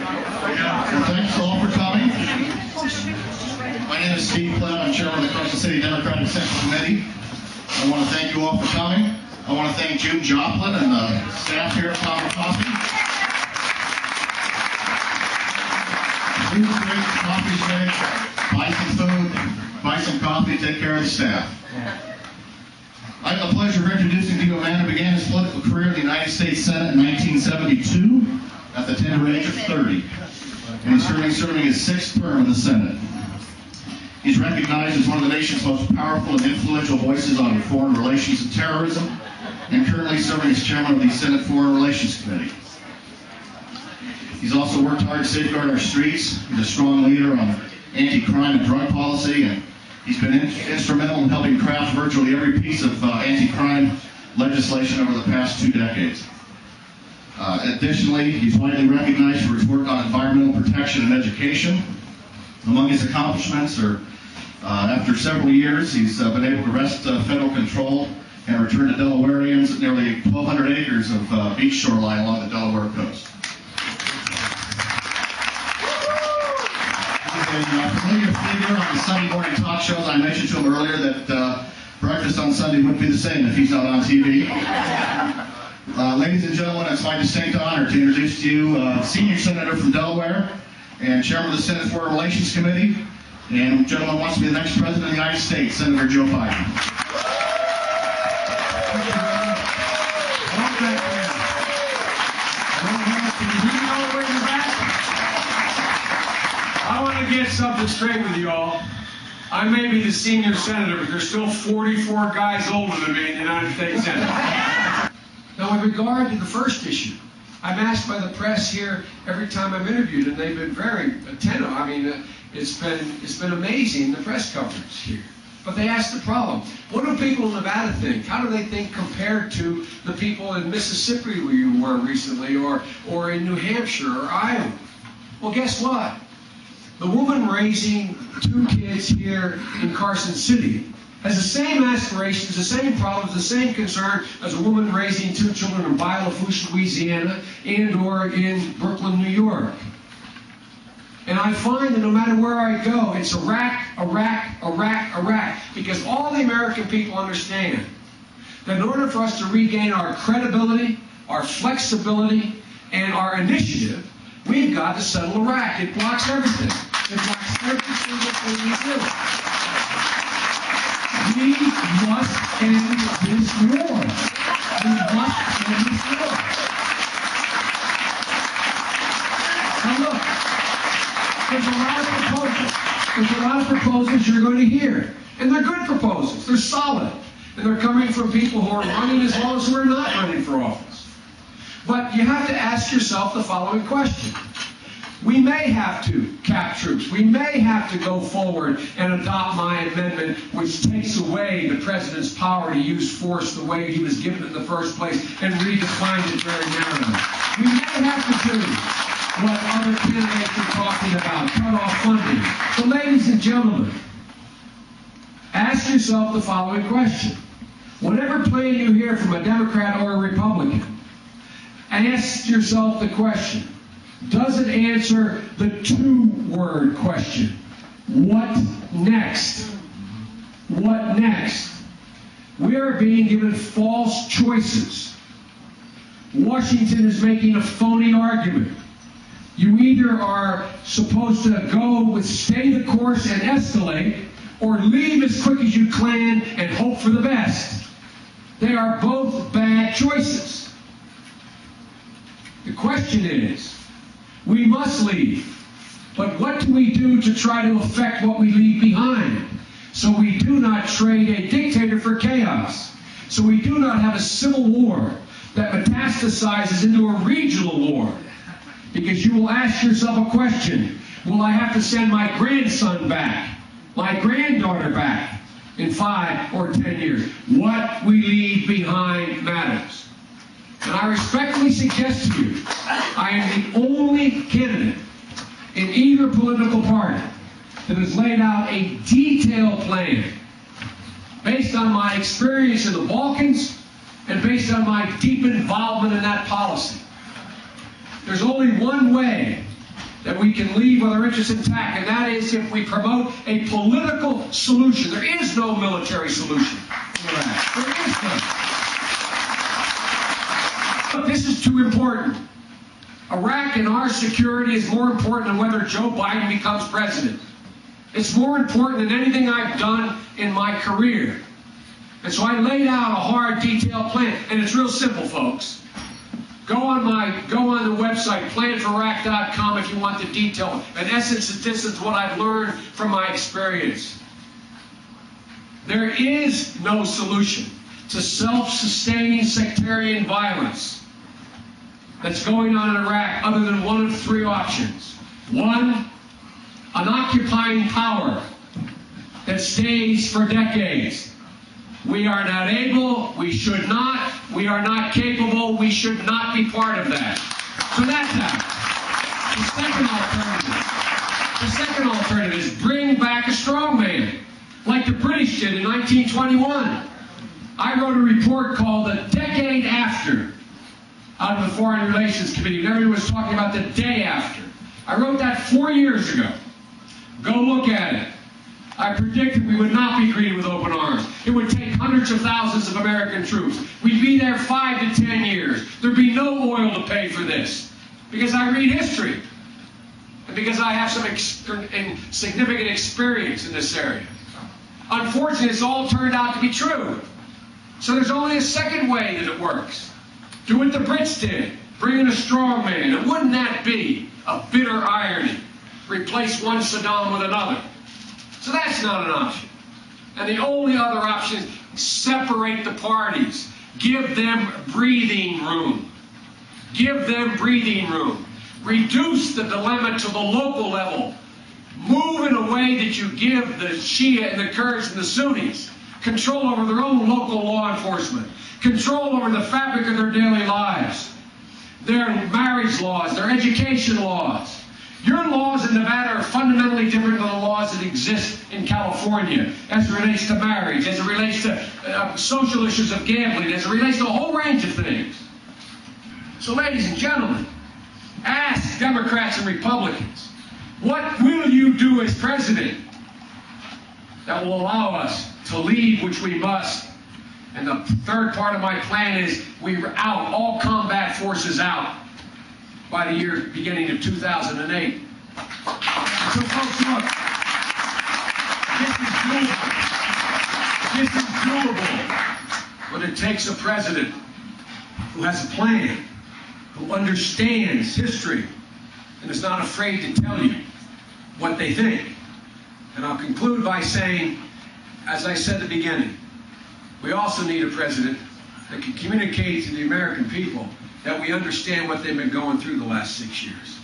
Well, thanks all for coming. My name is Steve Clem. I'm chairman of the Carson City Democratic Central Committee. I want to thank you all for coming. I want to thank June Joplin and the staff here at Common Coffee. Food's great, coffee's great. Buy some food, buy some coffee, take care of the staff. I have the pleasure of introducing to you a man who began his political career in the United States Senate in 1972 at the tender age of 30. And he's currently serving his 6th term in the Senate. He's recognized as one of the nation's most powerful and influential voices on foreign relations and terrorism, and currently serving as chairman of the Senate Foreign Relations Committee. He's also worked hard to safeguard our streets. He's a strong leader on anti-crime and drug policy, and he's been instrumental in helping craft virtually every piece of anti-crime legislation over the past 2 decades. Additionally, he's widely recognized for his work on environmental protection and education. Among his accomplishments are, after several years, he's been able to wrest federal control and return to Delawareans nearly 1,200 acres of beach shoreline along the Delaware coast. He's a familiar figure on the Sunday morning talk shows. I mentioned to him earlier that breakfast on Sunday wouldn't be the same if he's not on TV. Ladies and gentlemen, it's my distinct honor to introduce to you Senior Senator from Delaware and Chairman of the Senate Foreign Relations Committee, and the gentleman wants to be the next President of the United States, Senator Joe Biden. I want to get something straight with you all. I may be the senior senator, but there's still 44 guys older than me in the United States Senate. Now, with regard to the first issue, I'm asked by the press here every time I'm interviewed, and they've been very attentive. I mean, it's been amazing, the press coverage here. But they ask the problem: what do people in Nevada think? How do they think compared to the people in Mississippi where you were recently, or in New Hampshire or Iowa? Well, guess what? The woman raising 2 kids here in Carson City has the same aspirations, the same problems, the same concern as a woman raising 2 children in Bayou Lafourche, Louisiana, and or in Brooklyn, New York. And I find that no matter where I go, it's Iraq, Iraq, Iraq, Iraq, because all the American people understand that in order for us to regain our credibility, our flexibility, and our initiative, we've got to settle Iraq. It blocks everything. It blocks every single thing we do. We must end this war. We must end this war. Now look, there's a lot of proposals you're going to hear. And they're good proposals. They're solid. And they're coming from people who are running as well as who are not running for office. But you have to ask yourself the following question. We may have to cap troops. We may have to go forward and adopt my amendment, which takes away the president's power to use force the way he was given in the first place and redefined it very narrowly. We may have to do what other candidates are talking about, cut off funding. So ladies and gentlemen, ask yourself the following question. Whatever plan you hear from a Democrat or a Republican, ask yourself the question, does it answer the 2-word question? What next? What next? We are being given false choices. Washington is making a phony argument. You either are supposed to go with stay the course and escalate, or leave as quick as you can and hope for the best. They are both bad choices. The question is, we must leave, but what do we do to try to affect what we leave behind? So we do not trade a dictator for chaos. So we do not have a civil war that metastasizes into a regional war. Because you will ask yourself a question, will I have to send my grandson back, my granddaughter back in 5 or 10 years? What we leave behind matters. And I respectfully suggest to you, I am the only candidate in either political party that has laid out a detailed plan based on my experience in the Balkans and based on my deep involvement in that policy. There's only one way that we can leave with our interests intact, and that is if we promote a political solution. There is no military solution for Iraq. There is none. But this is too important. Iraq and our security is more important than whether Joe Biden becomes president. It's more important than anything I've done in my career. And so I laid out a hard, detailed plan, and it's real simple, folks. Go on the website, planforiraq.com, if you want the detail. In essence, this is what I've learned from my experience. There is no solution to self-sustaining sectarian violence that's going on in Iraq other than one of three options. One, an occupying power that stays for decades. We are not able, we should not, we are not capable, we should not be part of that. So that's out. The second alternative is bring back a strongman, like the British did in 1921. I wrote a report called The Decade After out of the Foreign Relations Committee, and everyone was talking about the day after. I wrote that 4 years ago. Go look at it. I predicted we would not be greeted with open arms. It would take hundreds of thousands of American troops. We'd be there 5 to 10 years. There'd be no oil to pay for this. Because I read history. And because I have some significant experience in this area. Unfortunately, it's all turned out to be true. So there's only a second way that it works. Do what the Brits did. Bring in a strong man. And wouldn't that be a bitter irony? Replace one Saddam with another. So that's not an option. And the only other option is separate the parties. Give them breathing room. Give them breathing room. Reduce the dilemma to the local level. Move in a way that you give the Shia and the Kurds and the Sunnis control over their own local law enforcement, control over the fabric of their daily lives, their marriage laws, their education laws. Your laws in Nevada are fundamentally different than the laws that exist in California as it relates to marriage, as it relates to social issues of gambling, as it relates to a whole range of things. So, ladies and gentlemen, ask Democrats and Republicans, what will you do as president that will allow us to lead, which we must? And the third part of my plan is we're out, all combat forces out, by the year beginning of 2008. So folks, look, this is doable. But it takes a president who has a plan, who understands history, and is not afraid to tell you what they think. And I'll conclude by saying, as I said at the beginning, we also need a president that can communicate to the American people that we understand what they've been going through the last 6 years.